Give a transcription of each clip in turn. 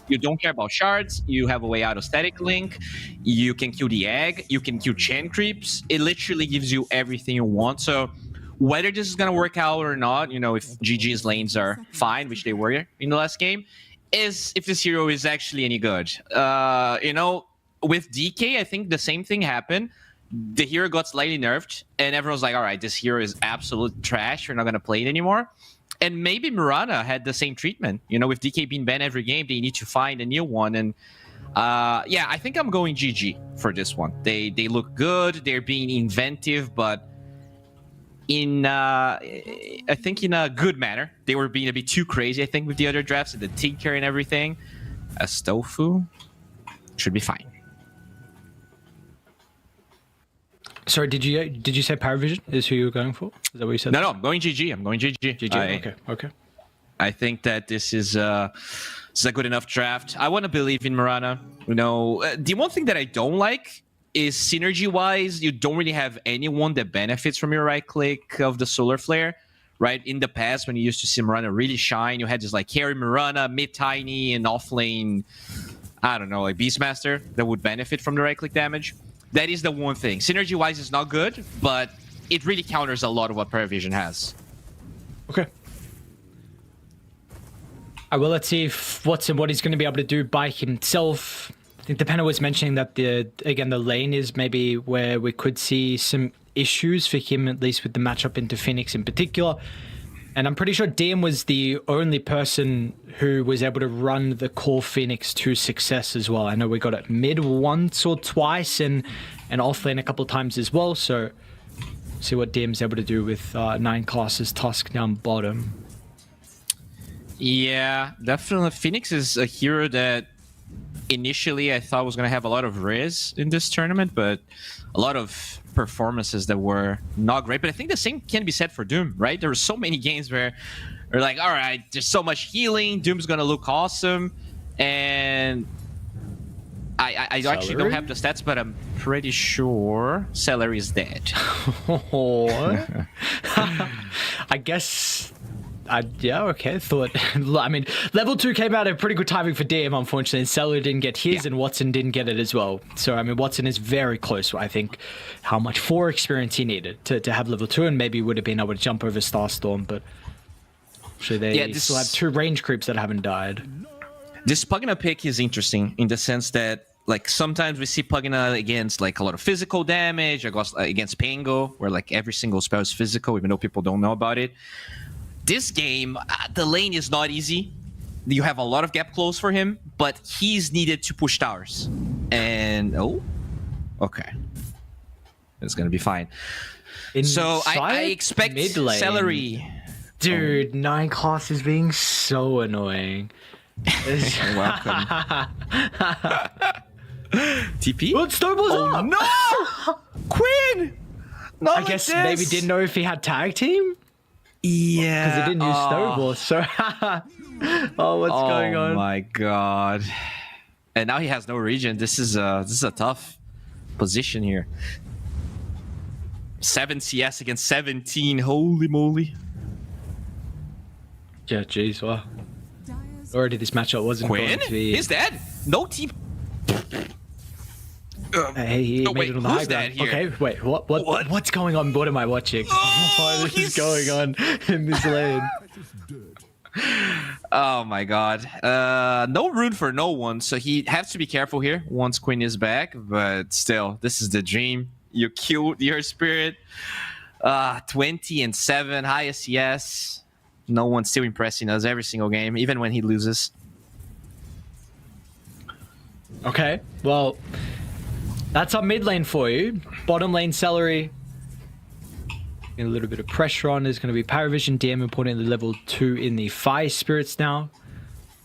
You don't care about shards. You have a way out of static link. You can kill the egg. You can kill chain creeps. It literally gives you everything you want. So whether this is going to work out or not, if GG's lanes are fine, which they were in the last game, is if this hero is actually any good. With DK, I think the same thing happened. The hero got slightly nerfed, and everyone's like, all right, this hero is absolute trash. We're not going to play it anymore. And maybe Mirana had the same treatment. With DK being banned every game, they need to find a new one. And I think I'm going GG for this one. They look good. They're being inventive, but I think in a good manner. They were being a bit too crazy, I think, with the other drafts and the Tinker and everything. As Tofu should be fine. Sorry, did you say Parivision is who you were going for? Is that what you said? No, I'm going GG. I'm going GG. GG. Okay. I think that this is a good enough draft. I want to believe in Mirana. The one thing that I don't like is synergy-wise, you don't really have anyone that benefits from your right-click of the Solar Flare, right? In the past, when you used to see Mirana really shine, you had just carry Mirana, mid-tiny, and off-lane, I don't know, like Beastmaster that would benefit from the right-click damage. That is the one thing. Synergy-wise, it's not good, but it really counters a lot of what Parivision has. Okay. Well, let's see what he's going to be able to do by himself. I think the panel was mentioning that the lane is maybe where we could see some issues for him, at least with the matchup into Phoenix in particular. And I'm pretty sure DM was the only person who was able to run the core Phoenix to success as well. I know we got it mid once or twice and off lane a couple of times as well. So see what DM's able to do with 9 classes Tusk down bottom. Yeah, definitely. Phoenix is a hero that initially I thought was going to have a lot of riz in this tournament, but a lot of performances that were not great. But I think the same can be said for Doom, right? There were so many games where we're like, all right, there's so much healing, Doom's going to look awesome. And I actually don't have the stats, but I'm pretty sure Celery is dead. I guess... yeah, okay. Level 2 came out at pretty good timing for DM, unfortunately. And Celery didn't get his, and Watson didn't get it as well. So, Watson is very close, I think, how much 4 experience he needed to have level 2, and maybe would have been able to jump over Starstorm, but actually they still have 2 range creeps that haven't died. This Pugna pick is interesting in the sense that, sometimes we see Pugna against, a lot of physical damage, against Pango, where, every single spell is physical, even though people don't know about it. This game, the lane is not easy. You have a lot of gap close for him, but he's needed to push towers. And, okay. It's going to be fine. So I expect Celery. Dude, 9 classes being so annoying. You're welcome. TP? Well, Snowball's up! No! Quinn! Not I guess maybe didn't know if he had tag team? Yeah. Because he didn't use Snowball, so... what's going on? Oh my god. And now he has no regen. This is a tough position here. 7 CS against 17. Holy moly. Yeah, jeez, wow. Already this matchup wasn't going to be... He's dead. No team. He made it on the high ground. Here? Okay, wait, what's going on? What am I watching? What is going on in this lane? Oh my god. No rune for no one, so he has to be careful here once Quinn is back, but still, this is the dream. You killed your spirit. 20 and 7, highest CS. No one's still impressing us every single game, even when he loses. Okay, well, that's our mid lane for you. Bottom lane, Celery. A little bit of pressure on. There's going to be Parivision, DM importantly level 2 in the Fire Spirits now.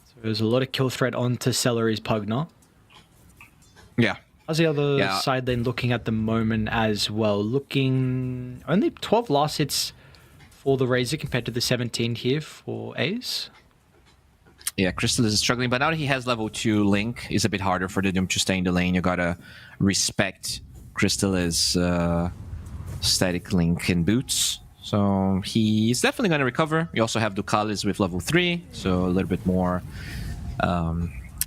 So there's a lot of kill threat onto Celery's Pugna. Yeah. How's the other side lane looking at the moment as well? Looking only 12 last hits for the Razor compared to the 17 here for Ace. Yeah, Crystal is struggling, but now that he has level 2 Link, it's a bit harder for the Doom to stay in the lane. You gotta respect Crystal as static Link and boots. So he's definitely gonna recover. You also have Ducalis with level 3, so a little bit more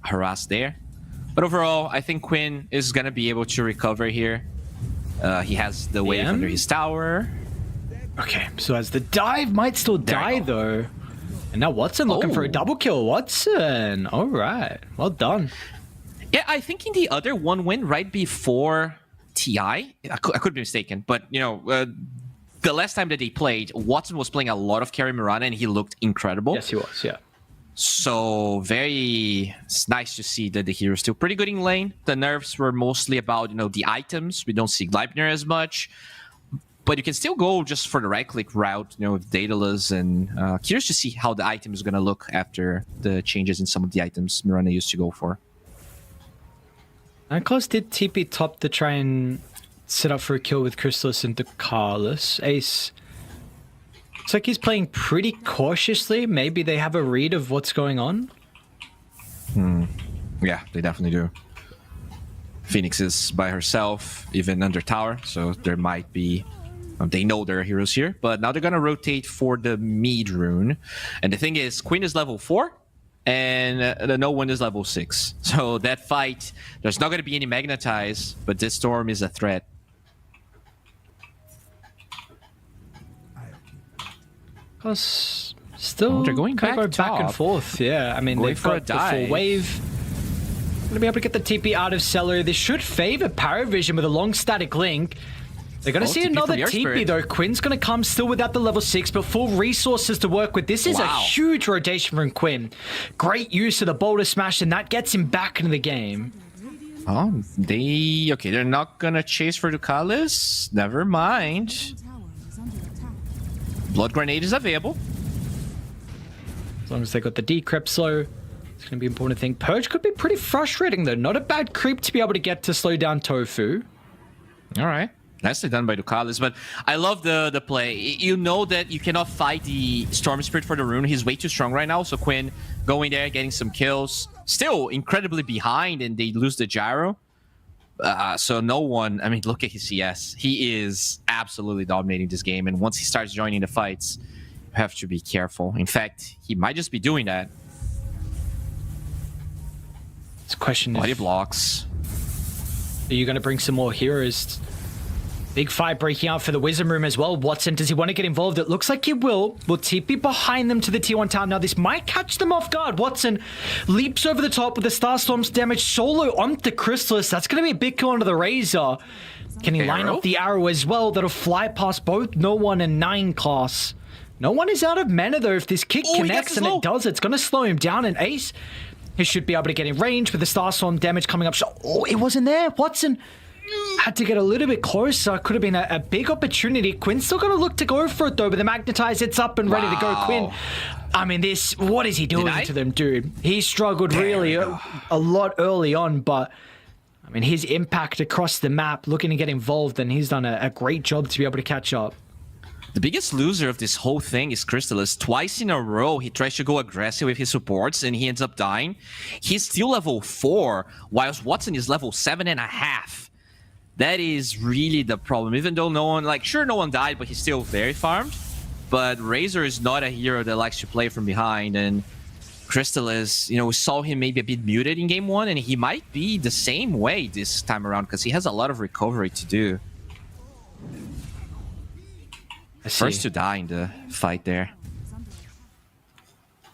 harassed there. But overall, I think Quinn is going to be able to recover here. He has the wave under his tower. Okay, so as the dive might still die though. And now Watson looking for a double kill. Watson, all right, well done. Yeah, I think in the other one win right before TI, I could be mistaken, but you know, the last time that they played, Watson was playing a lot of carry Mirana and he looked incredible. Yes, he was, yeah. So it's nice to see that the hero's still pretty good in lane. The nerfs were mostly about, you know, the items. We don't see Gleipnir as much. But you can still go just for the right-click route, you know, with Daedalus, and curious to see how the item is going to look after the changes in some of the items Mirana used to go for. Nikos did TP top to try and set up for a kill with Chrysalis into Carlos. Ace, looks like he's playing pretty cautiously. Maybe they have a read of what's going on. Yeah, they definitely do. Phoenix is by herself, even under tower, so there might be... They know there are heroes here, but now they're going to rotate for the mid rune. And the thing is, Queen is level 4, and the no one is level 6. So that fight, there's not going to be any magnetize, but this storm is a threat. Because still they're going back and forth. Yeah, I mean, they've got the full wave. Going to be able to get the TP out of cellar. This should favor Parivision with a long static link. They're going to see another TP though. Quinn's going to come still without the level 6, but full resources to work with. This is a huge rotation from Quinn. Great use of the boulder smash, and that gets him back into the game. Oh, they're not going to chase for Ducalis. Never mind. Blood Grenade is available. As long as they got the decrypt slow, it's going to be an important thing. Purge could be pretty frustrating though. Not a bad creep to be able to get to slow down Tofu. All right. Nicely done by Ducalis, but I love the play. You know that you cannot fight the Storm Spirit for the rune. He's way too strong right now, so Quinn going there, getting some kills. Still incredibly behind, and they lose the gyro. So no one... I mean, look at his CS. He is absolutely dominating this game, and once he starts joining the fights, you have to be careful. In fact, he might just be doing that. It's a question Body blocks. Are you going to bring some more heroes? Big fight breaking out for the Wisdom Room as well. Watson, does he want to get involved? It looks like he will. Will TP behind them to the T1 tower. Now, this might catch them off guard. Watson leaps over the top with the Starstorm's damage solo onto Chrysalis. That's going to be a big kill onto the Razor. Can he line up the arrow as well? That'll fly past both No One and 9 class. No One is out of mana, though. If this kick connects, and it does, it's going to slow him down. And Ace, he should be able to get in range with the Starstorm damage coming up. Oh, it wasn't there. Watson had to get a little bit closer. Could have been a big opportunity. Quinn's still going to look to go for it, though, but the Magnetize, it's up and ready to go. Quinn, I mean, what is he doing to them, dude? He struggled really a lot early on, but I mean, his impact across the map, looking to get involved, and he's done a great job to be able to catch up. The biggest loser of this whole thing is Chrysalis. Twice in a row, he tries to go aggressive with his supports, and he ends up dying. He's still level 4, whilst Watson is level 7.5. That is really the problem. Even though no one died, but he's still very farmed. But Razor is not a hero that likes to play from behind, and Chrysalis, you know, we saw him maybe a bit muted in game 1, and he might be the same way this time around, because he has a lot of recovery to do. First to die in the fight there.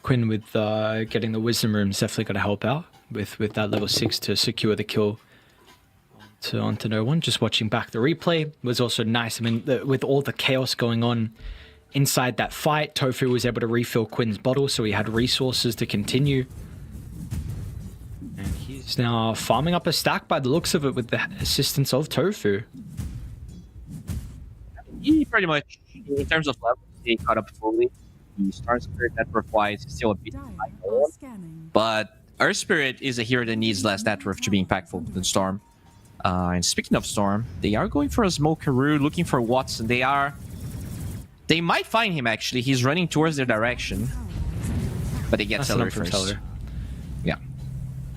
Quinn with getting the Wisdom Room is definitely going to help out with that level 6 to secure the kill onto No One. Just watching back the replay was also nice. I mean, with all the chaos going on inside that fight, Tofu was able to refill Quinn's bottle, so he had resources to continue. And he's now farming up a stack by the looks of it with the assistance of Tofu. He pretty much, in terms of level, he caught up fully. The Star Spirit network-wise is still a bit high, but Earth Spirit is a hero that needs less network to be impactful than Storm. And speaking of Storm, they are going for a Smokeroo, looking for Watson. They might find him, actually. He's running towards their direction. But they get Celery first. Yeah.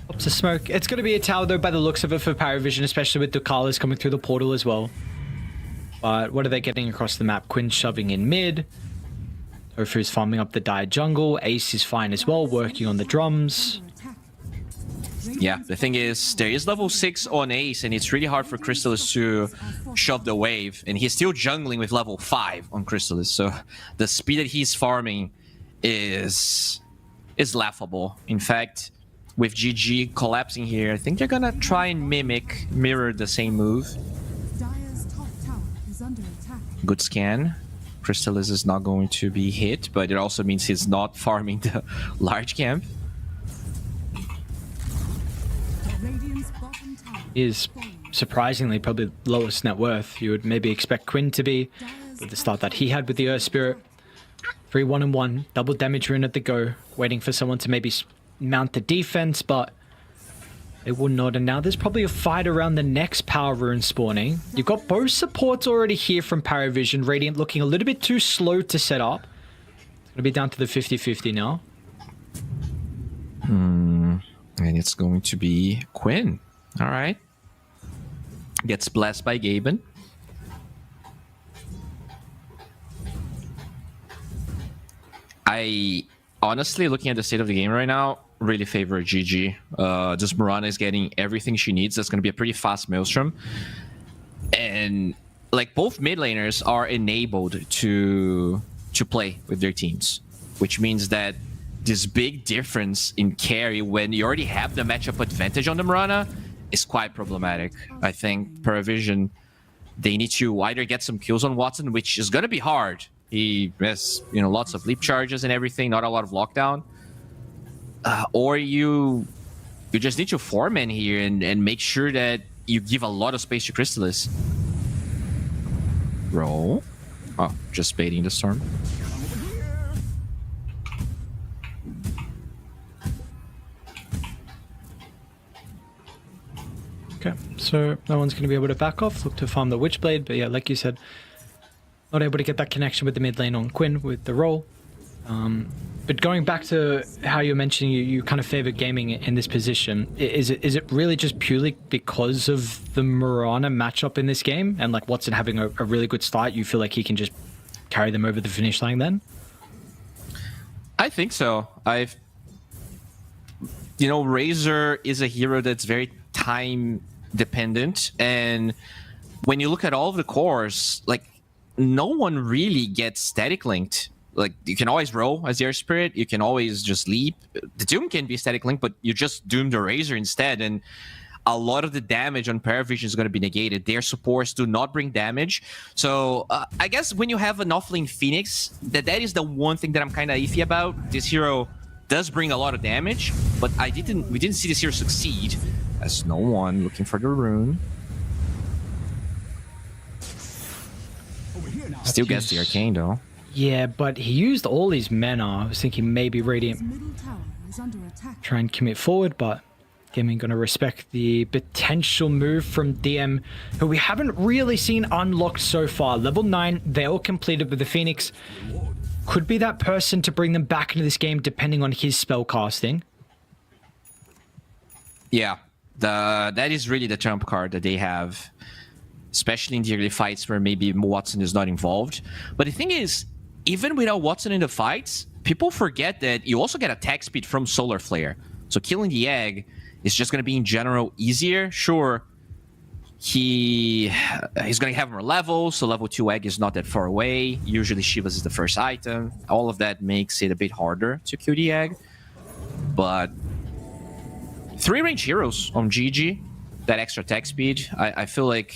Pops a smoke. It's going to be a tower, though, by the looks of it for Parivision, especially with Ducalis coming through the portal as well. But what are they getting across the map? Quinn shoving in mid. Tofu's farming up the Dire jungle. Ace is fine as well, working on the drums. Yeah, the thing is, there is level 6 on Ace, and it's really hard for Crystallis to shove the wave, and he's still jungling with level 5 on Crystallis, so the speed that he's farming is laughable. In fact, with GG collapsing here, I think they're gonna try and mirror the same move. Good scan. Crystallis is not going to be hit, but it also means he's not farming the large camp. Is surprisingly probably lowest net worth. You would maybe expect Quinn to be, with the start that he had with the Earth Spirit. 3 1-1, double damage rune at the go, waiting for someone to maybe mount the defense, but they would not. And now there's probably a fight around the next power rune spawning. You've got both supports already here from Parivision. Radiant looking a little bit too slow to set up. It's going to be down to the 50-50 now. And it's going to be Quinn. All right. Gets blessed by Gaimin. I honestly, looking at the state of the game right now, really favor GG. Just Mirana is getting everything she needs. That's going to be a pretty fast Maelstrom. And like both mid laners are enabled to play with their teams, which means that this big difference in carry when you already have the matchup advantage on the Mirana is quite problematic. I think Parivision, they need to either get some kills on Watson, which is going to be hard. He has, lots of leap charges and everything, not a lot of lockdown. Or you just need to farm in here and make sure that you give a lot of space to Crystallis. Roll. Oh, just baiting the storm. Okay, so no one's going to be able to back off, look to farm the Witchblade, but yeah, like you said, not able to get that connection with the mid lane on Quinn with the roll. But going back to how you're mentioning you kind of favor gaming in this position, is it really just purely because of the Mirana matchup in this game? And like Watson having a really good start, you feel like he can just carry them over the finish line then? I think so. Razor is a hero that's very time dependent, and when you look at all of the cores, like no one really gets static linked. Like you can always roll as your spirit, you can always just leap. The Doom can be static linked, but you just doom the Razor instead, and a lot of the damage on Parivision is going to be negated. Their supports do not bring damage, so I guess when you have an offlane Phoenix, that is the one thing that I'm kind of iffy about. This hero does bring a lot of damage, but we didn't see this hero succeed. As no one looking for the rune. Still gets the arcane though. Yeah, but he used all his mana. I was thinking maybe Radiant try and commit forward, but Gaimin gonna respect the potential move from DM, who we haven't really seen unlocked so far. Level 9, they all completed with the Phoenix. Could be that person to bring them back into this game depending on his spell casting. Yeah. That is really the trump card that they have, especially in the early fights where maybe Watson is not involved. But the thing is, even without Watson in the fights, people forget that you also get attack speed from Solar Flare. So killing the egg is just going to be in general easier. Sure, he's going to have more levels, so level 2 egg is not that far away. Usually Shivas is the first item. All of that makes it a bit harder to kill the egg. But 3 range heroes on GG, that extra attack speed, I feel like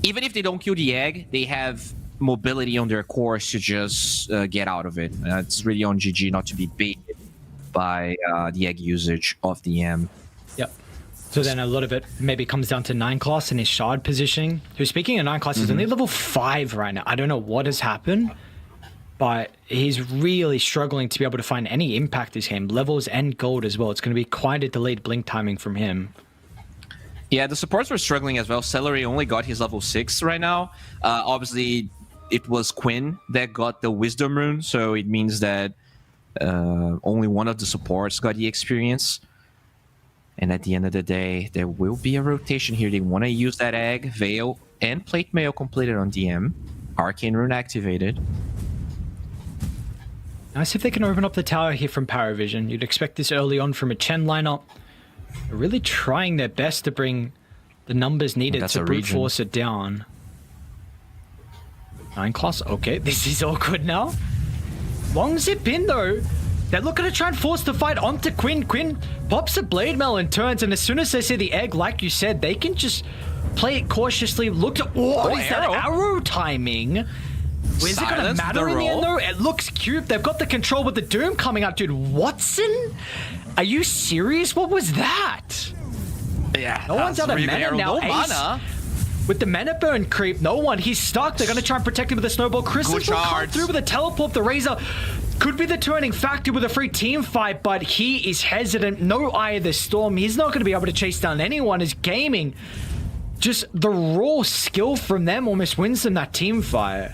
even if they don't kill the egg, they have mobility on their course to just get out of it. It's really on GG not to be baited by the egg usage of the M. Yep. So then a lot of it maybe comes down to 9 class and his shard positioning. Who, speaking of 9 class, is only level 5 right now. I don't know what has happened, but he's really struggling to be able to find any impact this game. Levels and gold as well. It's going to be quite a delayed blink timing from him. Yeah, the supports were struggling as well. Celery only got his level 6 right now. Obviously, it was Quinn that got the Wisdom Rune, so it means that only one of the supports got the experience. And at the end of the day, there will be a rotation here. They want to use that egg, Veil, and Plate Mail completed on DM. Arcane Rune activated. Nice if they can open up the tower here from Parivision. You'd expect this early on from a Chen lineup. They're really trying their best to bring the numbers needed to brute force it down. 9 class, okay, this is all good now. Long zip in though. They're looking to try and force the fight onto Quinn. Quinn pops a blade mail and turns, and as soon as they see the egg, like you said, they can just play it cautiously. Look at what is that arrow timing? Is it gonna matter in the end though? It looks cute. They've got the control with the Doom coming out, dude. Watson? Are you serious? What was that? Yeah, no one's out of mana now. No mana. With the mana burn creep, no one. He's stuck. They're going to try and protect him with a snowball. Chris will come through with a teleport. The Razor could be the turning factor with a free team fight, but he is hesitant. No Eye of the Storm. He's not going to be able to chase down anyone. Is Gaimin. Just the raw skill from them almost wins them that team fight.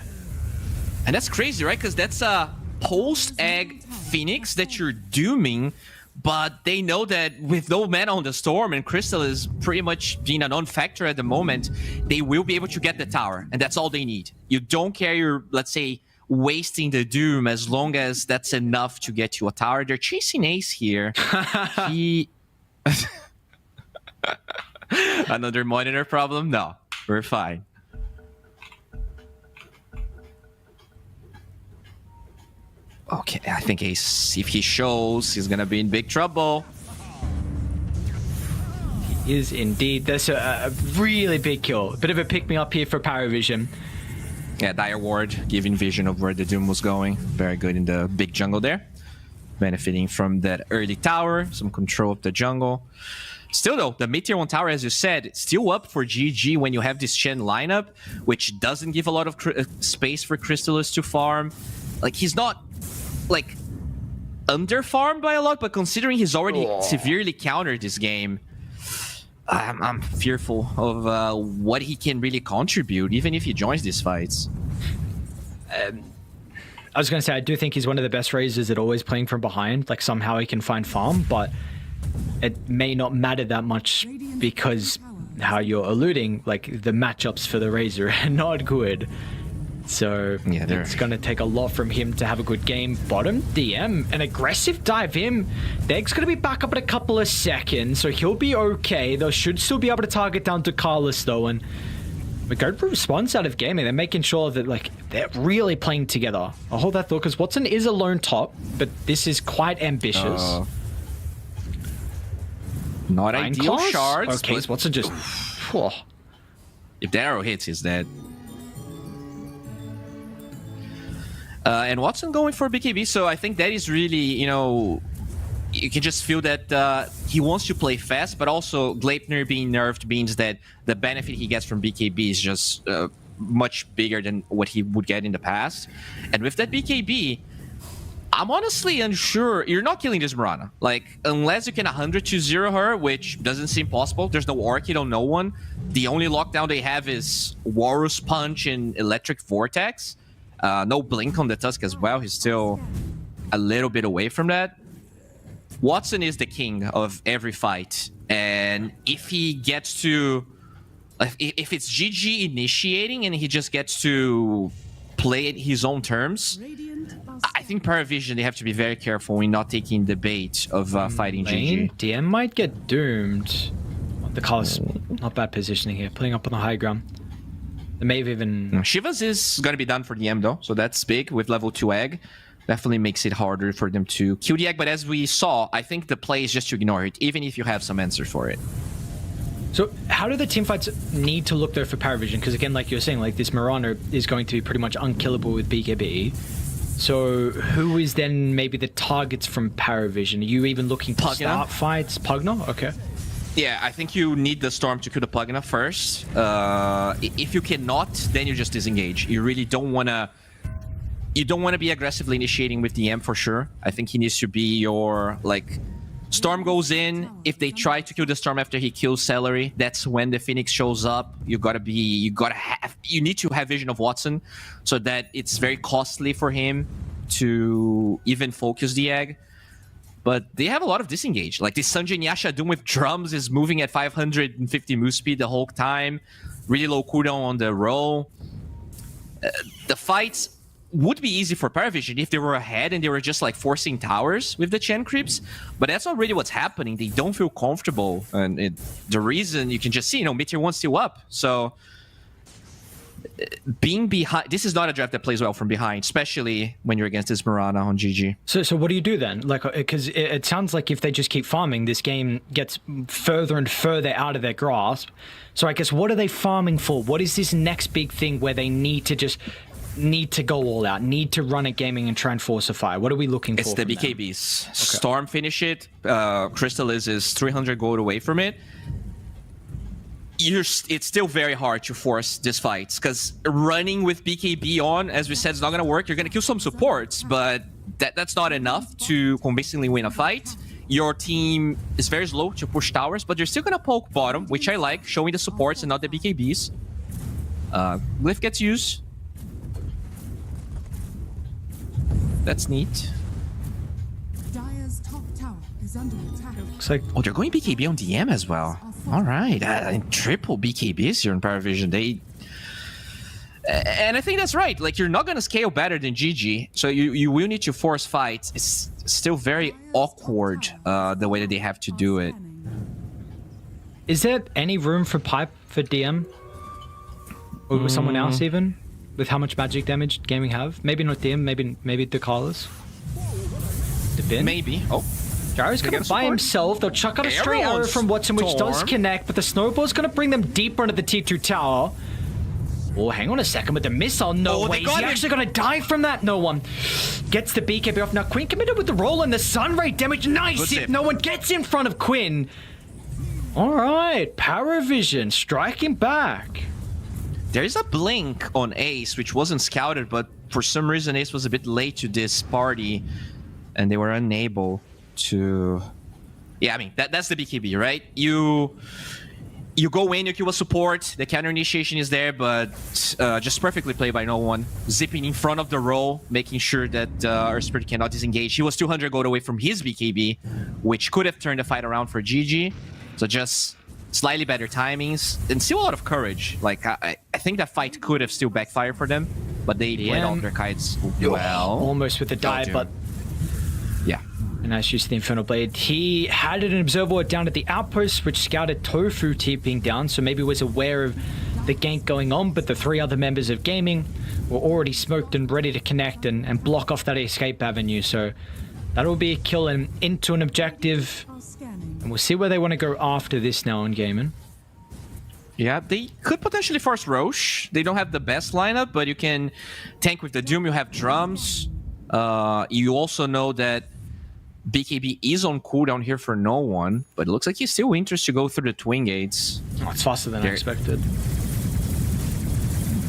And that's crazy, right? Because that's a post-egg Phoenix that you're dooming. But they know that with no mana on the Storm and Crystal is pretty much being a non-factor at the moment, they will be able to get the tower. And that's all they need. You don't care you're, let's say, wasting the Doom as long as that's enough to get you a tower. They're chasing Ace here. He... Another monitor problem? No, we're fine. Okay, I think Ace, if he shows, he's gonna be in big trouble. He is indeed. That's a really big kill. A bit of a pick-me-up here for Parivision. Yeah, Dire Ward giving vision of where the Doom was going. Very good in the big jungle there. Benefiting from that early tower, some control of the jungle. Still though, the mid-tier 1 tower, as you said, still up for GG when you have this Shen lineup, which doesn't give a lot of space for Crystallis to farm. Like, he's not like under-farmed by a lot, but considering he's already severely countered this game, I'm fearful of what he can really contribute, even if he joins these fights. I was going to say, I do think he's one of the best Razors at always playing from behind. Like, somehow he can find farm, but it may not matter that much because how you're alluding, like, the matchups for the Razor are not good. So yeah, it's going to take a lot from him to have a good game. Bottom, DM, an aggressive dive in. Deg's going to be back up in a couple of seconds, so he'll be okay. They should still be able to target down to Carlos, though, and we go for response out of Gaimin. They're making sure that, like, they're really playing together. I'll hold that thought, because Watson is a lone top, but this is quite ambitious. Not ideal shards. Okay, so Watson just... If the arrow hits, he's dead. And Watson going for BKB, so I think that is really, you know, you can just feel that he wants to play fast, but also Gleipnir being nerfed means that the benefit he gets from BKB is just much bigger than what he would get in the past. And with that BKB, I'm honestly unsure. You're not killing this Mirana. Like, unless you can 100-0 her, which doesn't seem possible. There's no Orchid on no one. The only lockdown they have is Walrus Punch and Electric Vortex. No Blink on the Tusk as well. He's still a little bit away from that. Watson is the king of every fight. And if he gets to... If it's GG initiating and he just gets to play at his own terms, I think Parivision, they have to be very careful in not taking the bait of fighting GG. DM might get doomed. The Carlos, not bad positioning here. Playing up on the high ground. They may have even... Shivas is going to be done for the M though, so that's big with level 2 egg. Definitely makes it harder for them to kill the egg, but as we saw, I think the play is just to ignore it, even if you have some answer for it. So how do the teamfights need to look there for Parivision? Because again, like you're saying, like this Mirana is going to be pretty much unkillable with BKB. So who is then maybe the targets from Parivision? Are you even looking to start fights? Pugna? Okay. Yeah, I think you need the Storm to kill the Pugna first. If you cannot, then you just disengage. You really don't want to... You don't want to be aggressively initiating with the M for sure. I think he needs to be your, like... Storm goes in. If they try to kill the Storm after he kills Celery, that's when the Phoenix shows up. You need to have vision of Watson so that it's very costly for him to even focus the egg. But they have a lot of disengage. Like this Sanjay Yasha Doom with drums is moving at 550 move speed the whole time. Really low cooldown on the roll. The fights, would be easy for Parivision if they were ahead and they were just like forcing towers with the Chen creeps, but that's not really what's happening. They don't feel comfortable, and the reason you can just see, Meteor 1's still up, so being behind, this is not a draft that plays well from behind, especially when you're against this Mirana on GG. So what do you do then? Like, because it sounds like if they just keep farming, this game gets further and further out of their grasp. So I guess what are they farming for? What is this next big thing where they need to go all out, need to run at Gaimin and try and force a fire? What are we looking for? It's the BKBs. Okay. Storm finish it. Crystal is 300 gold away from it. It's still very hard to force these fights because running with BKB on, as we said, is not going to work. You're going to kill some supports, but that's not enough to convincingly win a fight. Your team is very slow to push towers, but you're still going to poke bottom, which I like, showing the supports and not the BKBs. Glyph gets used. That's neat. Dire's top tower is under attack. Looks like, oh, they're going BKB on DM as well. All right, triple BKBs here in Parivision. And I think that's right. Like, you're not going to scale better than GG, so you will need to force fights. It's still very awkward the way that they have to do it. is there any room for pipe for DM? Or with someone else even? With how much magic damage Gaimin have? Maybe not DM, maybe the Carlos. The bin? Maybe. Oh. Gyro's gonna by himself. They'll chuck out a stray arrow from Watson, which does connect, but the snowball's gonna bring them deeper into the T2 tower. Oh, hang on a second with the missile. No way. Is he actually gonna die from that? No one gets the BKB off. Now Quinn committed with the roll and the sunray damage. Nice. If no one gets in front of Quinn. All right, Parivision striking back. There's a blink on Ace, which wasn't scouted, but for some reason Ace was a bit late to this party, and they were unable to... Yeah, I mean, that's the BKB, right? You go in, you kill a support, the counter initiation is there, but just perfectly played by no one. Zipping in front of the roll, making sure that our Spirit cannot disengage. He was 200 gold away from his BKB, which could have turned the fight around for GG. So just slightly better timings, and still a lot of courage. Like, I think that fight could have still backfired for them, but they played all their kites well. Almost with the dive, but... Yeah. And as you see the Infernal Blade, he had an observer down at the outpost, which scouted Tofu TPing down, so maybe was aware of the gank going on, but the three other members of Gaimin were already smoked and ready to connect and block off that escape avenue, so that'll be a kill and into an objective. And we'll see where they want to go after this now on Gaimin. Yeah, they could potentially force Roche. They don't have the best lineup, but you can tank with the Doom. You have drums. You also know that BKB is on cooldown here for no one, but it looks like he's still interested to go through the Twin Gates. Oh, it's faster than I expected.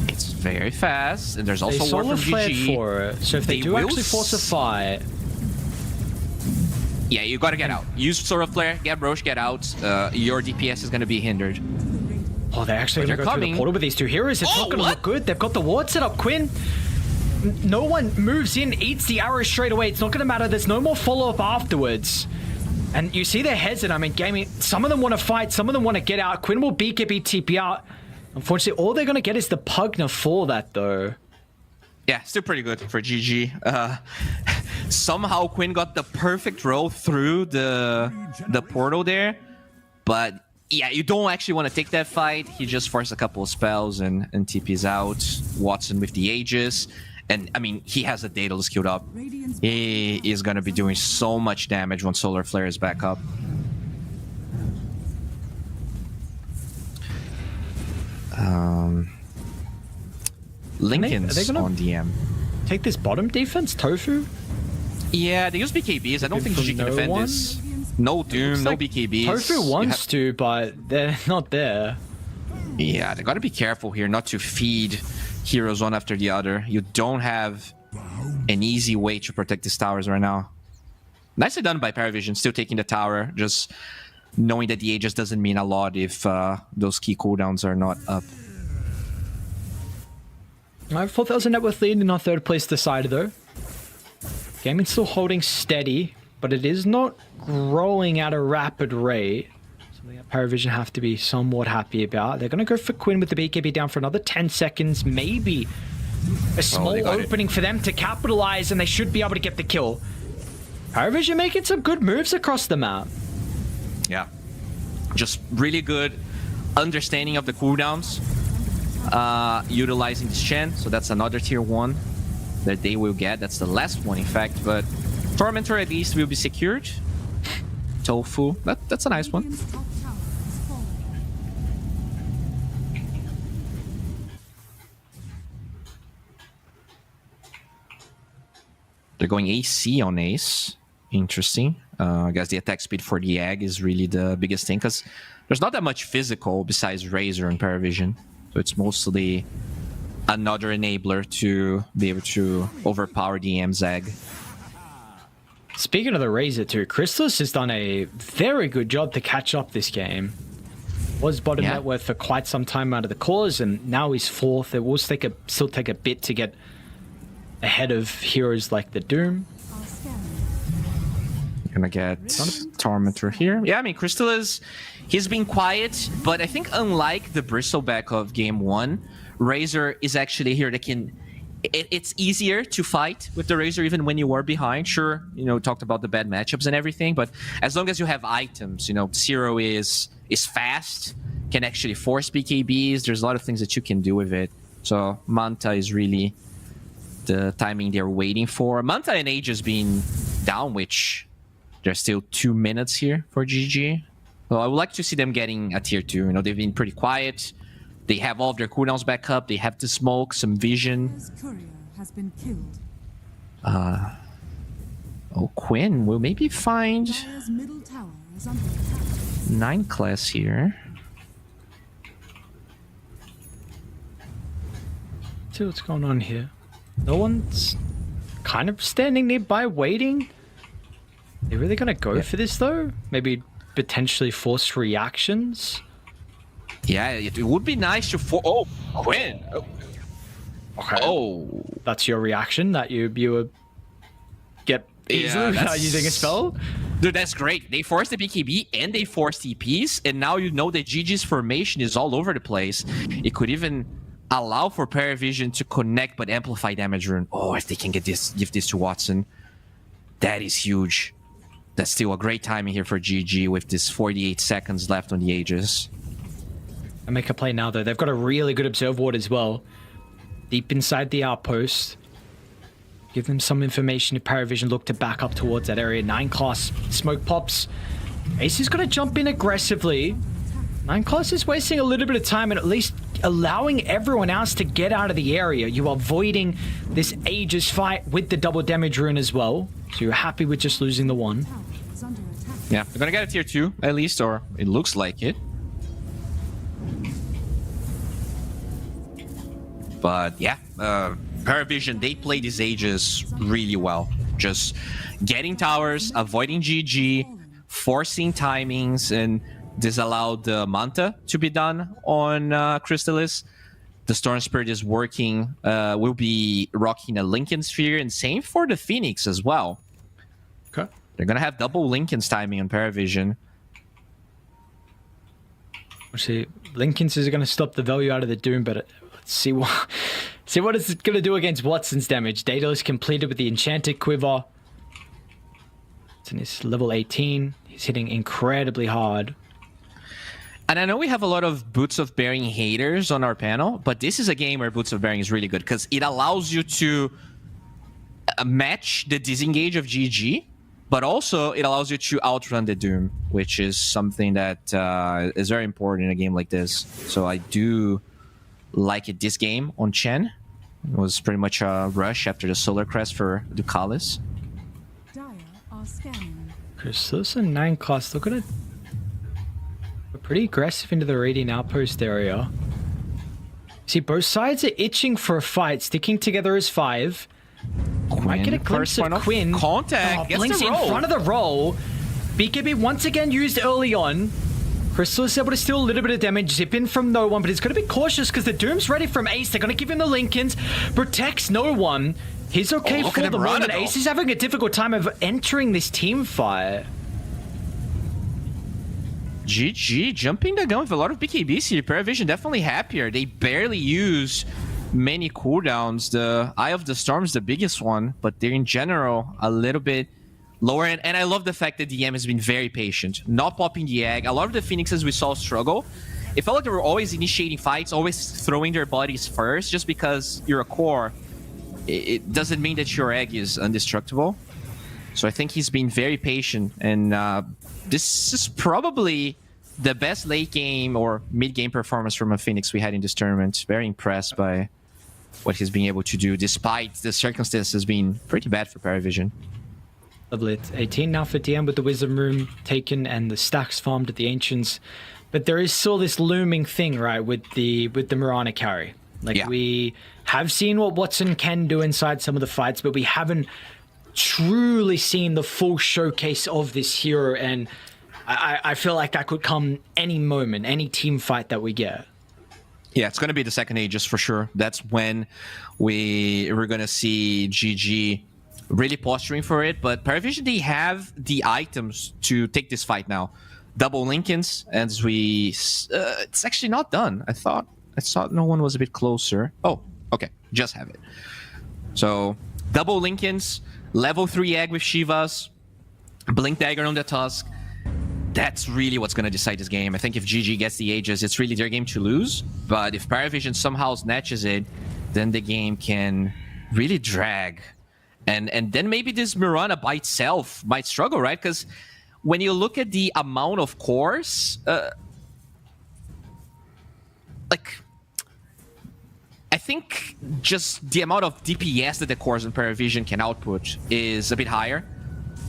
It's very fast, and there's also word from GG. For it. So if they do actually force a fight... Yeah, you gotta get out. Use Solar Flare, get Roche, get out. Your DPS is gonna be hindered. Oh, they're actually gonna go through the portal with these two heroes. It's not gonna look good. They've got the ward set up. Quinn, no one moves in, eats the arrow straight away. It's not gonna matter. There's no more follow-up afterwards. And you see they're hesitant. I mean, Gaimin, some of them want to fight, some of them want to get out. Quinn will BKB TP out. Unfortunately, all they're gonna get is the Pugna for that, though. Yeah, still pretty good for GG. Somehow Quinn got the perfect roll through the portal there, but yeah, you don't actually want to take that fight. He just forced a couple of spells and TP's out. Watson with the Aegis, and I mean, he has the Daedalus queued up. He is going to be doing so much damage when Solar Flare is back up. Lincoln's on DM. Take this bottom defense, Tofu? Yeah, they use BKBs. I don't think GG can defend this. No Doom, no BKBs. Tofu wants to, but they're not there. Yeah, they gotta be careful here not to feed heroes one after the other. You don't have an easy way to protect these towers right now. Nicely done by Parivision, still taking the tower. Just knowing that the Aegis doesn't mean a lot if those key cooldowns are not up. I have 4,000 net worth lead in our third place decided though. Gaimin's still holding steady, but it is not growing at a rapid rate. Something that Parivision have to be somewhat happy about. They're going to go for Quinn with the BKB down for another 10 seconds, maybe A small opening for them to capitalize, and they should be able to get the kill. Parivision making some good moves across the map. Yeah. Just really good understanding of the cooldowns. Utilizing this Chen. So that's another tier 1 that they will get. That's the last one, in fact. But Tormentor at least will be secured. Tofu. That's a nice one. Radiant's top tower has fallen. They're going AC on Ace. Interesting. I guess the attack speed for the egg is really the biggest thing, because there's not that much physical besides Razor and Parivision. So it's mostly another enabler to be able to overpower the EM's egg. Speaking of the Razor too, Crystallis has done a very good job to catch up this game. Was bottom net worth for quite some time out of the cores, and now he's 4th. It will still take a bit to get ahead of heroes like the Doom. Are scanning. Gonna get Tormentor here. Yeah, I mean, Crystallis, he's been quiet, but I think unlike the Bristleback of game 1, Razor is actually here that can... It's easier to fight with the Razor even when you are behind. Sure, talked about the bad matchups and everything, but as long as you have items, Zero is fast, can actually force BKBs. There's a lot of things that you can do with it. So Manta is really the timing they're waiting for. Manta and Age has been down, which there's still 2 minutes here for GG. So I would like to see them getting a tier 2. They've been pretty quiet. They have all of their cooldowns back up. They have the smoke, some vision. Dire's courier has been killed. Oh, Quinn will maybe find Dire's middle tower is under attack. 9 class here. See what's going on here. No one's kind of standing nearby waiting. They're really gonna go for this though? Maybe potentially force reactions? Yeah, it would be nice to Oh, Quinn! Okay. Oh. That's your reaction, that you get easily without using a spell? Dude, that's great. They forced the BKB and they forced TPs, and now you know that GG's formation is all over the place. It could even allow for Parivision to connect but amplify damage rune. Oh, if they can give this to Watson, that is huge. That's still a great timing here for GG with this 48 seconds left on the Aegis. I make a play now though. They've got a really good observe ward as well. Deep inside the outpost. Give them some information if Parivision look to back up towards that area. 9 class smoke pops. Ace is going to jump in aggressively. 9 class is wasting a little bit of time and at least allowing everyone else to get out of the area. You are avoiding this Aegis fight with the double damage rune as well. So you're happy with just losing the one. Tower is under attack. Yeah, they're gonna get a tier 2 at least, or it looks like it. But yeah, Parivision, they play these Aegis really well. Just getting towers, avoiding GG, forcing timings, and this allowed the Manta to be done on Crystallis. The Storm Spirit is working, will be rocking a Lincoln Sphere, and same for the Phoenix as well. Okay. They're gonna have double Lincoln's timing on Parivision. See, Lincoln's is going to stop the value out of the Doom, but let's see what it's going to do against Watson's damage. Daedalus completed with the Enchanted Quiver. It's in his level 18. He's hitting incredibly hard. And I know we have a lot of Boots of Bearing haters on our panel, but this is a game where Boots of Bearing is really good because it allows you to match the disengage of GG, but also it allows you to outrun the Doom, which is something that is very important in a game like this. So I do like it this game on Chen. It was pretty much a rush after the Solar Crest for Ducalis. Dire are scanning. Crystallis and 9 class, look at it. We're pretty aggressive into the Radiant Outpost area. See, both sides are itching for a fight, sticking together as 5. Might get a glimpse of Quinn. Contact. Gets Blinks the in roll. front of the roll. BKB once again used early on. Crystal is able to steal a little bit of damage. Zip in from no one, but he's going to be cautious because the Doom's ready from Ace. They're going to give him the Lincolns. Protects no one. He's okay for the moment. Ace is having a difficult time of entering this team fight. GG jumping the gun with a lot of BKBs here. Parivision definitely happier. They barely use many cooldowns. The Eye of the Storm is the biggest one, but they're in general a little bit lower. And I love the fact that DM has been very patient, not popping the egg. A lot of the Phoenixes we saw struggle. It felt like they were always initiating fights, always throwing their bodies first. Just because you're a core, it doesn't mean that your egg is indestructible. So I think he's been very patient, and this is probably the best late game or mid game performance from a Phoenix we had in this tournament. Very impressed by what he's been able to do, despite the circumstances being pretty bad for Parivision. Lovely. It's 18 now for DM with the Wisdom Room taken and the stacks farmed at the Ancients. But there is still this looming thing, right, with the Mirana carry. Like, we have seen what Watson can do inside some of the fights, but we haven't truly seen the full showcase of this hero, and I feel like that could come any moment, any team fight that we get. Yeah, it's going to be the second Aegis for sure. That's when we're going to see GG really posturing for it. But Parivision, they have the items to take this fight now. Double Lincolns, as we... it's actually not done. I thought no one was a bit closer. Oh, okay. Just have it. So, double Lincolns, level 3 egg with Shivas, Blink Dagger on the Tusk. That's really what's going to decide this game. I think if GG gets the Aegis, it's really their game to lose. But if Parivision somehow snatches it, then the game can really drag. And then maybe this Mirana by itself might struggle, right? Because when you look at the amount of cores, like, I think just the amount of DPS that the cores in Parivision can output is a bit higher.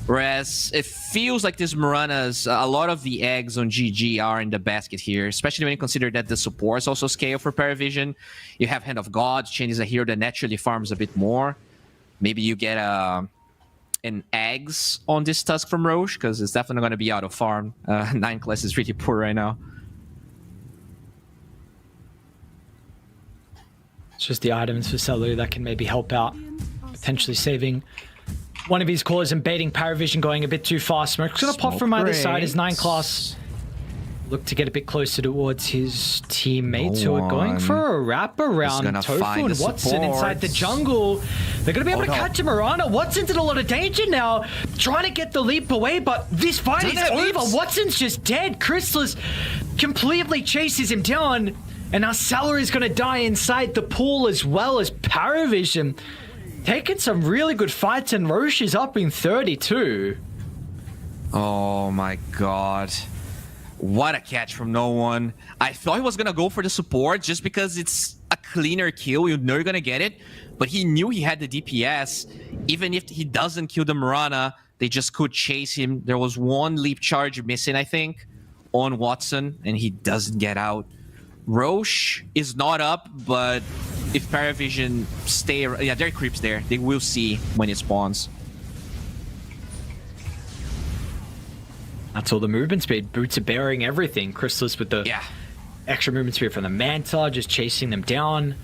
Whereas it feels like this Mirana's, a lot of the eggs on GG are in the basket here, especially when you consider that the supports also scale for Parivision. You have Hand of God, Chain is a hero that naturally farms a bit more. Maybe you get an eggs on this Tusk from Roche, because it's definitely going to be out of farm. 9 class is really poor right now. It's just the items for Salu that can maybe help out, potentially saving one of his cores and baiting Parivision going a bit too fast. Smoke's gonna pop from either side. His 9 class look to get a bit closer towards his teammates who are going for a wrap around Tofu and Watson inside the jungle. They're gonna be able to catch him. Mirana. Watson's in a lot of danger now, trying to get the leap away, but this fight is over. Watson's just dead. Chrysalis completely chases him down, and now Salar is gonna die inside the pool as well as Parivision. Taking some really good fights, and Roche is up in 32. Oh my god. What a catch from no one. I thought he was going to go for the support just because it's a cleaner kill. You know you're going to get it. But he knew he had the DPS. Even if he doesn't kill the Mirana, they just could chase him. There was one leap charge missing, I think, on Watson, and he doesn't get out. Roche is not up, but if Parivision stay... Yeah, there are creeps there. They will see when it spawns. That's all the movement speed. Boots are bearing everything. Chrysalis with the extra movement speed from the Manta, just chasing them down.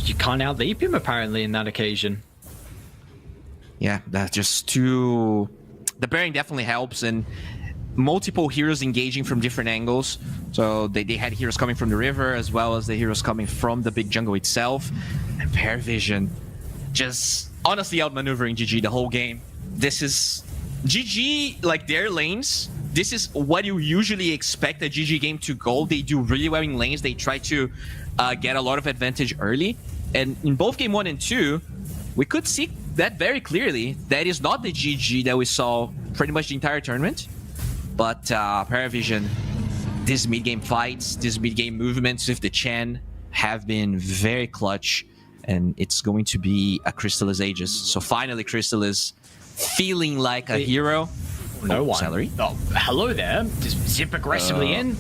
You can't outleap him, apparently, in that occasion. Yeah, that's just too... The bearing definitely helps, and multiple heroes engaging from different angles. So they had heroes coming from the river, as well as the heroes coming from the big jungle itself. And Parivision just honestly outmaneuvering GG the whole game. This is... GG, like their lanes, this is what you usually expect a GG game to go. They do really well in lanes. They try to get a lot of advantage early. And in both game 1 and 2, we could see that very clearly. That is not the GG that we saw pretty much the entire tournament. But Parivision, these mid-game fights, these mid-game movements with the Chen have been very clutch. And it's going to be a Crystallis Aegis. So finally Crystallis feeling like a hero. No one. Salary. Oh, hello there. Just zip aggressively in.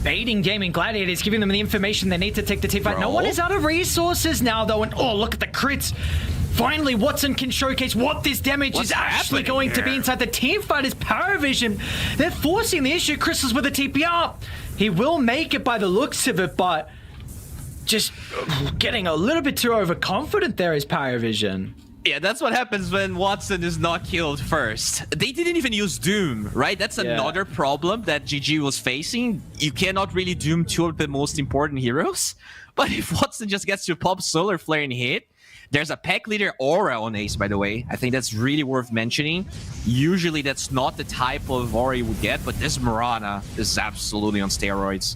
Baiting Gaimin Gladiators, giving them the information they need to take the team fight. No one is out of resources now, though. And oh, look at the crits. Finally, Watson can showcase what this damage is actually going to be inside the team fight. Is Parivision. They're forcing the issue. Chrysalis with a TPR. He will make it by the looks of it, but just getting a little bit too overconfident there is Parivision. Yeah, that's what happens when Watson is not killed first. They didn't even use Doom, right? That's another problem that GG was facing. You cannot really Doom two of the most important heroes But if Watson just gets to pop Solar Flare and hit, there's a pack leader aura on Ace, by the way. I think that's really worth mentioning. Usually that's not the type of aura you would get, but this Mirana is absolutely on steroids.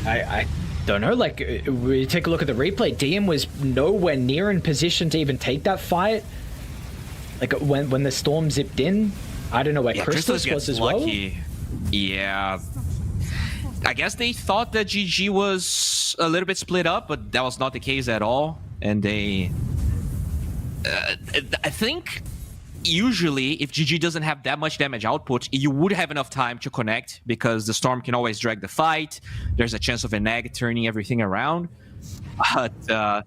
I don't know, like, we take a look at the replay. DM was nowhere near in position to even take that fight. Like, when the Storm zipped in, I don't know where Crystallis was as lucky. Well. Yeah. I guess they thought that GG was a little bit split up, but that was not the case at all. And they... I think usually if GG doesn't have that much damage output, you would have enough time to connect because the Storm can always drag the fight. There's a chance of an egg turning everything around. But the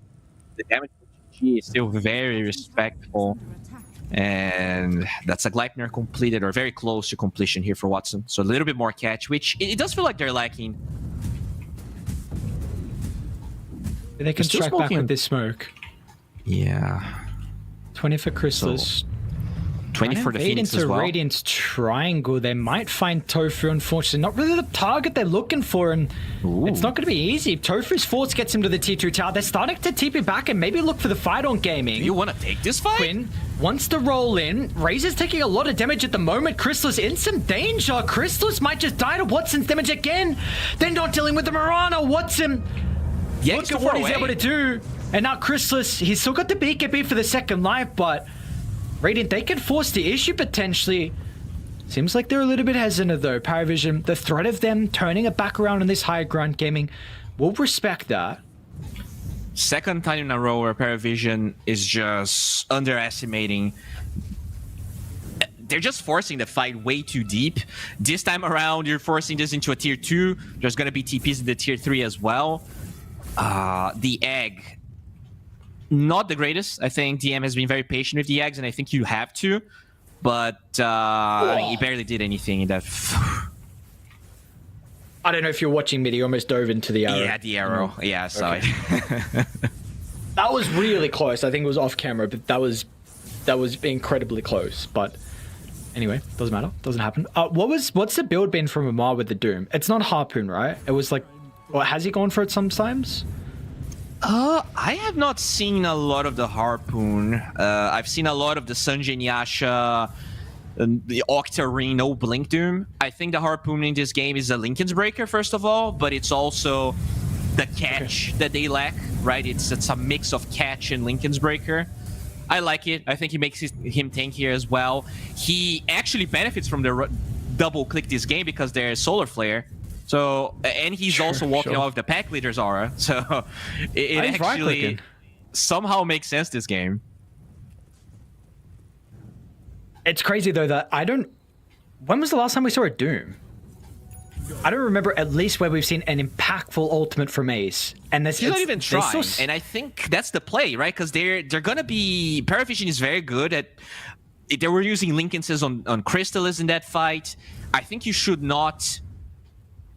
damage for GG is still very respectful. And that's a Gleipnir completed or very close to completion here for Watson. So a little bit more catch, which it does feel like they're lacking. They can strike back with this smoke. Yeah. 20 for Crystallis. So 20 for the Phoenix as well. Radiant's triangle. They might find Tofu, unfortunately. Not really the target they're looking for, and it's not going to be easy. Tofu's force gets him to the T2 tower. They're starting to TP back and maybe look for the fight on Gaimin. Do you want to take this fight? Quinn wants to roll in. Razor's taking a lot of damage at the moment. Crystallis in some danger. Crystallis might just die to Watson's damage again. They're not dealing with the Mirana. Watson, look at what he's able to do. And now Crystallis, he's still got the BKB for the second life, but Radiant, they can force the issue potentially. Seems like they're a little bit hesitant though. Parivision, the threat of them turning it back around in this high ground Gaming, we'll respect that. Second time in a row where Parivision is just underestimating. They're just forcing the fight way too deep. This time around, you're forcing this into a tier 2. There's going to be TPs in the tier 3 as well. The egg, not the greatest. I think DM has been very patient with the eggs, and I think you have to. But I mean, he barely did anything in that. I don't know if you're watching me. He almost dove into the arrow. Yeah, the arrow. Yeah, sorry. Okay. That was really close. I think it was off camera, but that was incredibly close. But anyway, doesn't matter. Doesn't happen. What's the build been from Amar with the Doom? It's not Harpoon, right? It was like, or has he gone for it sometimes? I have not seen a lot of the Harpoon. I've seen a lot of the Sanjay Nyasha, the Octarine, no Blink Doom. I think the Harpoon in this game is a Linken's Breaker, first of all, but it's also the catch that they lack, right? It's a mix of catch and Linken's Breaker. I like it. I think he makes him tankier as well. He actually benefits from the double click this game because there's Solar Flare. So, and he's also walking off the pack leader's aura. So, it actually somehow makes sense this game. It's crazy though that when was the last time we saw a Doom? I don't remember at least where we've seen an impactful ultimate from Ace. And he's not even trying. And I think that's the play, right? Because they're going to be... Parivision is very good at... They were using Linken's on Crystallis in that fight. I think you should not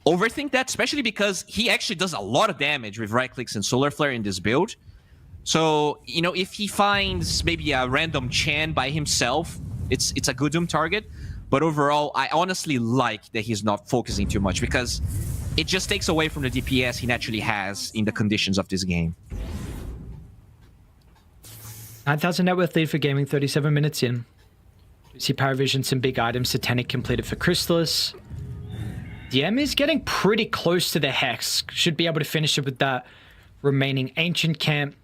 overthink that, especially because he actually does a lot of damage with right clicks and Solar Flare in this build. So, you know, if he finds maybe a random Chan by himself, it's a good Doom target. But overall, I honestly like that he's not focusing too much because it just takes away from the DPS he naturally has in the conditions of this game. 9,000 net worth lead for Gaming, 37 minutes in. You see Parivision, some big items, Satanic completed for Crystallis. DM is getting pretty close to the Hex. Should be able to finish it with that remaining Ancient Camp.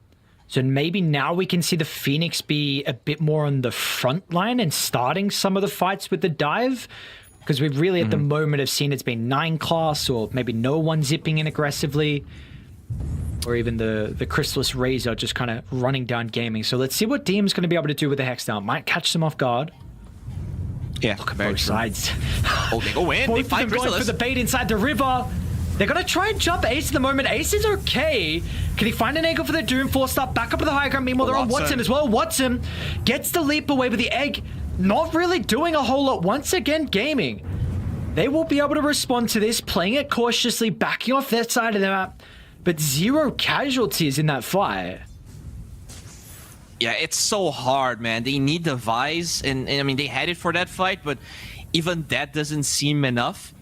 So maybe now we can see the Phoenix be a bit more on the front line and starting some of the fights with the dive. Because we've really at the moment have seen it's been 9 class or maybe no one zipping in aggressively. Or even the Crystallis Razor just kind of running down Gaming. So let's see what DM's going to be able to do with the Hex down. Might catch them off guard. Yeah, look at both sides. Oh, they go in. Both they find of them going for the bait inside the river. They're going to try and jump Ace at the moment. Ace is okay. Can he find an angle for the Doom? Forced up, back up to the high ground. Meanwhile, they're on Watson as well. Watson gets the leap away with the egg. Not really doing a whole lot. Once again, Gaming. They will be able to respond to this, playing it cautiously, backing off that side of the map. But 0 casualties in that fight. Yeah, it's so hard, man. They need the Vise, and I mean, they had it for that fight, but even that doesn't seem enough.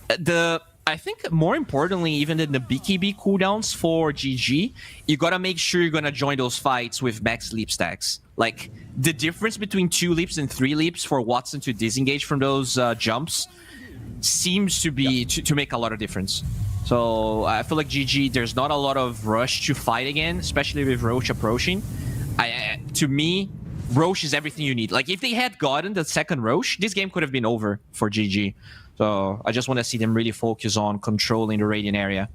The I think more importantly, even than the BKB cooldowns for GG, you gotta make sure you're gonna join those fights with max leap stacks. Like, the difference between 2 leaps and 3 leaps for Watson to disengage from those jumps seems to be to make a lot of difference. So I feel like GG, there's not a lot of rush to fight again, especially with Roche approaching. To me, Roche is everything you need. Like, if they had gotten the second Roche, this game could have been over for GG. So I just want to see them really focus on controlling the Radiant area.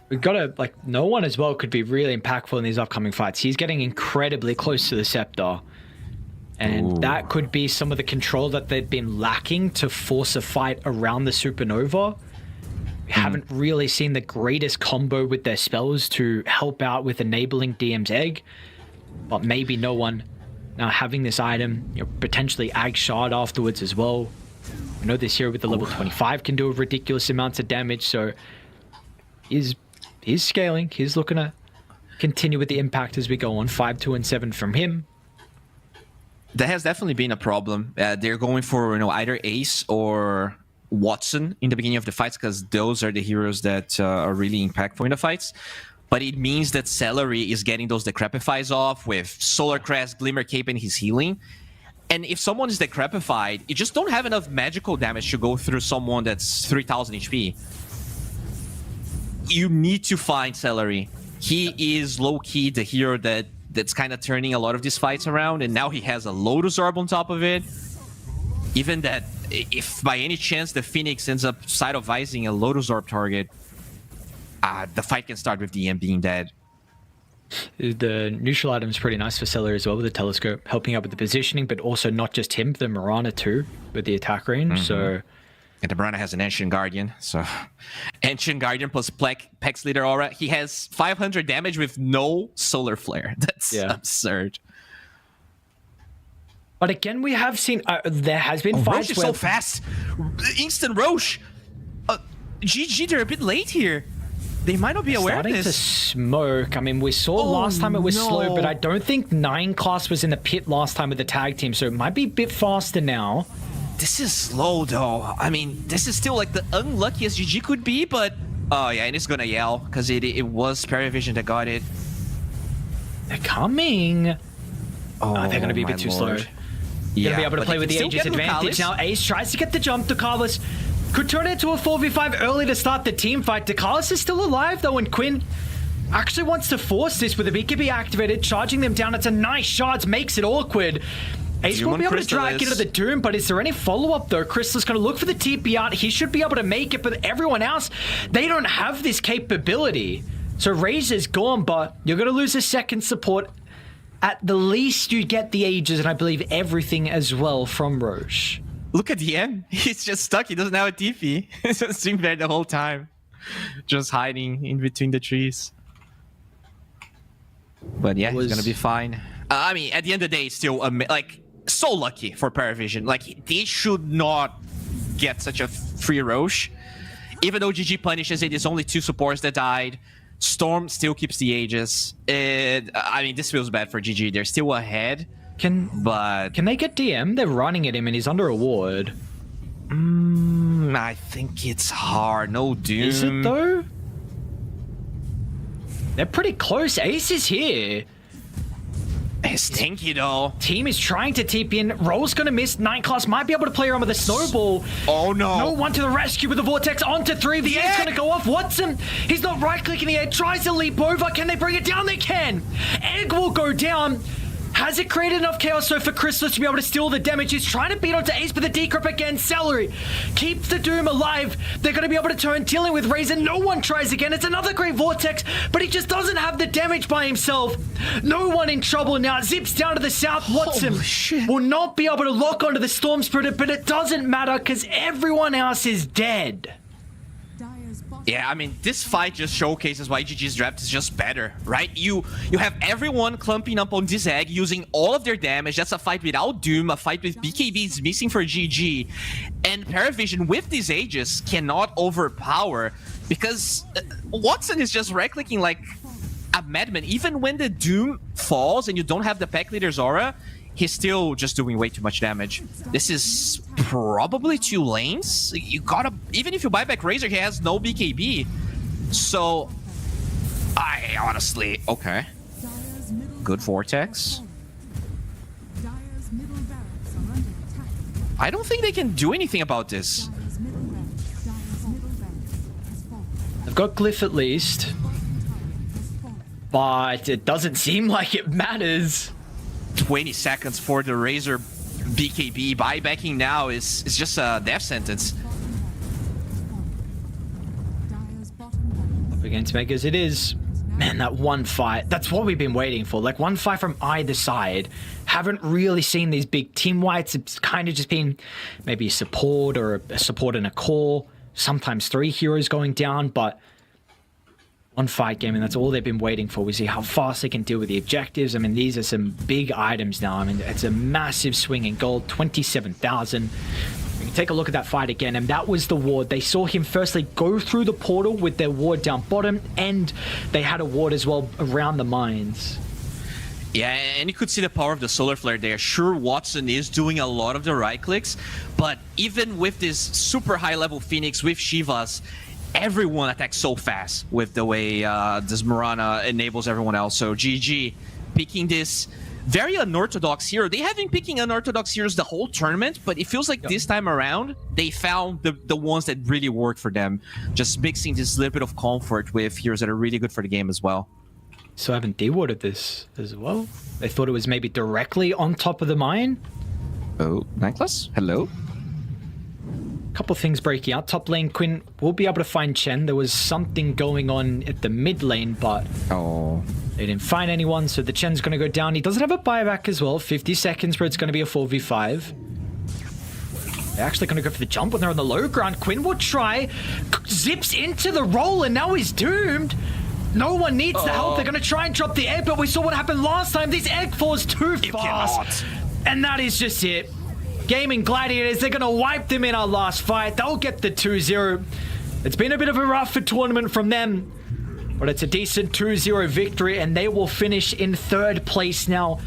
We've got to, like, no one as well could be really impactful in these upcoming fights. He's getting incredibly close to the Scepter. And that could be some of the control that they've been lacking to force a fight around the Supernova. We haven't really seen the greatest combo with their spells to help out with enabling DM's egg. But maybe no one now having this item, you know, potentially Ag Shard afterwards as well. We know this hero with the level 25 can do a ridiculous amounts of damage, so he's scaling. He's looking to continue with the impact as we go on. 5, 2, and 7 from him. That has definitely been a problem. They're going for, you know, either Ace or Watson in the beginning of the fights, because those are the heroes that are really impactful in the fights. But it means that Celery is getting those Decrepifies off with Solar Crest, Glimmer Cape, and his healing. And if someone is Decrepified, you just don't have enough magical damage to go through someone that's 3000 HP. You need to find Celery. He is low-key the hero that's kind of turning a lot of these fights around, and now he has a Lotus Orb on top of it. Even that, if by any chance the Phoenix ends up side-of-vising a Lotus Orb target, the fight can start with DM being dead. The neutral item is pretty nice for Seller as well, with the telescope helping out with the positioning, but also not just him, the Mirana too, with the attack range. So, and the Mirana has an Ancient Guardian, so Ancient Guardian plus Pex Leader Aura. He has 500 damage with no Solar Flare. That's absurd. But again, we have seen there has been fights Roche is so fast. Instant Roche. GG, they're a bit late here. They might not be aware of starting this. to smoke. I mean, we saw last time it was slow, but I don't think 9 class was in the pit last time with the tag team, so it might be a bit faster now. This is slow, though. I mean, this is still like the unluckiest GG could be, but... Oh, yeah, and it's gonna yell, because it was Parivision that got it. They're coming. Oh, they're gonna be a bit too slow. Yeah, gonna be able to play with the Aegis advantage now. Ace tries to get the jump. Ducalis could turn it into a 4v5 early to start the team fight. Ducalis is still alive though, and Quinn actually wants to force this with the BKB activated, charging them down. It's a nice shards, makes it awkward. Ace will be able to drag into the Doom, but is there any follow-up though? Crystal's going to look for the TP out. He should be able to make it, but everyone else, they don't have this capability. So Razor's gone, but you're going to lose a second support. At the least, you get the Aegis, and I believe everything as well from Roche. Look at the end. He's just stuck. He doesn't have a TP. He's just sitting there the whole time. Just hiding in between the trees. But yeah, he's going to be fine. I mean, at the end of the day, it's still, like, so lucky for Parivision. Like, they should not get such a free Roche. Even though GG punishes it, it's only 2 supports that died. Storm still keeps the Aegis. I mean, this feels bad for GG. They're still ahead. Can they get DM? They're running at him and he's under a ward. I think it's hard. No Doom. Is it though? They're pretty close. Ace is here. It's stinky though. Team is trying to TP in. Roll's gonna miss. 9 class might be able to play around with a snowball. Oh no. No one to the rescue with the vortex onto 3. The air's gonna go off. Watson, he's not right clicking the air. Tries to leap over. Can they bring it down? They can. Egg will go down. Has it created enough chaos so for Chrysalis to be able to steal the damage? He's trying to beat onto Ace, but the decrypt again. Celery keeps the Doom alive. They're going to be able to turn, dealing with Razor. No one tries again. It's another great Vortex, but he just doesn't have the damage by himself. No one in trouble now. Zips down to the south. Watson will not be able to lock onto the Storm Spirit, but it doesn't matter because everyone else is dead. Yeah, I mean, this fight just showcases why GG's draft is just better, right? You have everyone clumping up on this egg, using all of their damage. That's a fight without Doom, a fight with BKBs missing for GG. And Parivision, with these Aegis, cannot overpower because Watson is just right-clicking like a madman. Even when the Doom falls and you don't have the Pack Leader's aura, he's still just doing way too much damage. This is probably 2 lanes. You gotta, even if you buy back Razor, he has no BKB. So, I honestly, okay. Dire's middle Good Vortex. Dire's middle barracks are under attack. I don't think they can do anything about this. Dire's middle barracks has fallen. They've got Glyph at least, Bottom tower has fallen. but it doesn't seem like it matters. 20 seconds for the Razor BKB. Buybacking now is just a death sentence. Dire's bottom barracks. Up against Megas it is. Man, that one fight, that's what we've been waiting for. Like, one fight from either side. Haven't really seen these big team wipes. It's kind of just been maybe a support or a support and a core. Sometimes 3 heroes going down, but one fight game, and that's all they've been waiting for. We see how fast they can deal with the objectives. I mean, these are some big items now. I mean, it's a massive swing in gold, 27,000. We can take a look at that fight again, and that was the ward. They saw him firstly go through the portal with their ward down bottom, and they had a ward as well around the mines. Yeah, and you could see the power of the solar flare there. Sure, Watson is doing a lot of the right clicks, but even with this super high level Phoenix with Shivas, everyone attacks so fast with the way this Mirana enables everyone else. So GG picking this very unorthodox hero. They have been picking unorthodox heroes the whole tournament, but it feels like this time around, they found the ones that really work for them. Just mixing this little bit of comfort with heroes that are really good for the game as well. So I haven't dewarded this as well. They thought it was maybe directly on top of the mine. Oh, Necklace? Hello? Couple things breaking out. Top lane, Quinn will be able to find Chen. There was something going on at the mid lane, but Oh. they didn't find anyone, so the Chen's going to go down. He doesn't have a buyback as well. 50 seconds where it's going to be a 4v5. They're actually going to go for the jump when they're on the low ground. Quinn will try. Zips into the roll, and now he's doomed. No one needs the help. They're going to try and drop the egg, but we saw what happened last time. This egg falls too fast. And that is just it. Gaimin Gladiators, they're going to wipe them in our last fight. They'll get the 2-0. It's been a bit of a rougher tournament from them, but it's a decent 2-0 victory, and they will finish in 3rd place now.